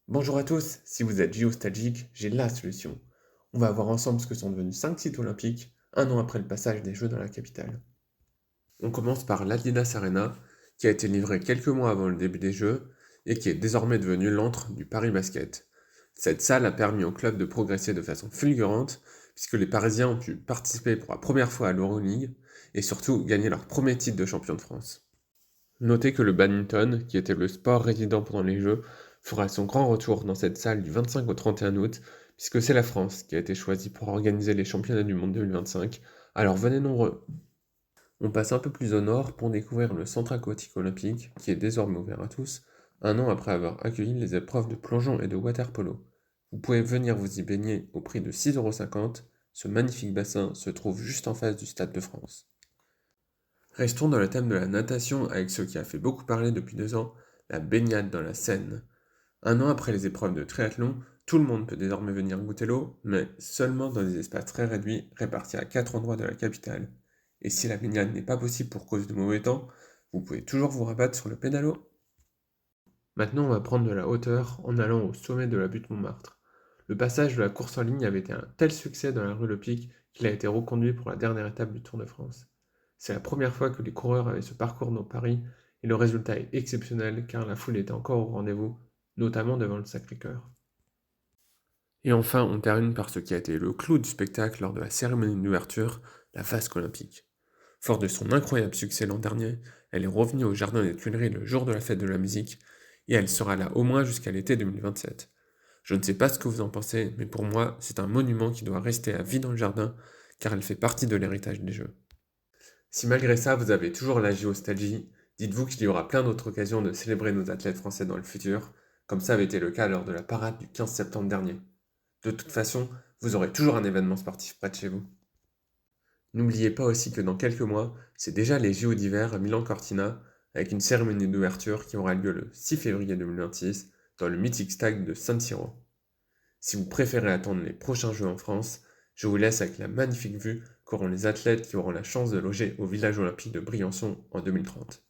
Bonjour à tous, si vous êtes géostalgique, j'ai la solution. On va voir ensemble ce que sont devenus 5 sites olympiques un an après le passage des Jeux dans la capitale. On commence par l'Adidas Arena, qui a été livré quelques mois avant le début des Jeux et qui est désormais devenu l'antre du Paris Basket. Cette salle a permis au club de progresser de façon fulgurante, puisque les Parisiens ont pu participer pour la première fois à l'Euroleague et surtout gagner leur premier titre de champion de France. Notez que le badminton, qui était le sport résident pendant les Jeux, fera son grand retour dans cette salle du 25 au 31 août, puisque c'est la France qui a été choisie pour organiser les championnats du monde 2025, alors venez nombreux. On passe un peu plus au nord pour découvrir le centre aquatique olympique, qui est désormais ouvert à tous, un an après avoir accueilli les épreuves de plongeon et de water-polo. Vous pouvez venir vous y baigner au prix de 6,50 €, ce magnifique bassin se trouve juste en face du Stade de France. Restons dans le thème de la natation avec ce qui a fait beaucoup parler depuis 2 ans, la baignade dans la Seine. Un an après les épreuves de triathlon, tout le monde peut désormais venir goûter l'eau, mais seulement dans des espaces très réduits répartis à 4 endroits de la capitale. Et si la baignade n'est pas possible pour cause de mauvais temps, vous pouvez toujours vous rabattre sur le pédalo. Maintenant, on va prendre de la hauteur en allant au sommet de la butte Montmartre. Le passage de la course en ligne avait été un tel succès dans la rue Le Pic qu'il a été reconduit pour la dernière étape du Tour de France. C'est la première fois que les coureurs avaient ce parcours dans Paris et le résultat est exceptionnel car la foule était encore au rendez-vous, notamment devant le Sacré-Cœur. Et enfin, on termine par ce qui a été le clou du spectacle lors de la cérémonie d'ouverture, la vasque olympique. Fort de son incroyable succès l'an dernier, elle est revenue au Jardin des Tuileries le jour de la fête de la musique, et elle sera là au moins jusqu'à l'été 2027. Je ne sais pas ce que vous en pensez, mais pour moi, c'est un monument qui doit rester à vie dans le jardin, car elle fait partie de l'héritage des Jeux. Si malgré ça, vous avez toujours la géostalgie, dites-vous qu'il y aura plein d'autres occasions de célébrer nos athlètes français dans le futur, comme ça avait été le cas lors de la parade du 15 septembre dernier. De toute façon, vous aurez toujours un événement sportif près de chez vous. N'oubliez pas aussi que dans quelques mois, c'est déjà les JO d'hiver à Milan-Cortina, avec une cérémonie d'ouverture qui aura lieu le 6 février 2026 dans le mythique stade de San Siro. Si vous préférez attendre les prochains Jeux en France, je vous laisse avec la magnifique vue qu'auront les athlètes qui auront la chance de loger au village olympique de Briançon en 2030.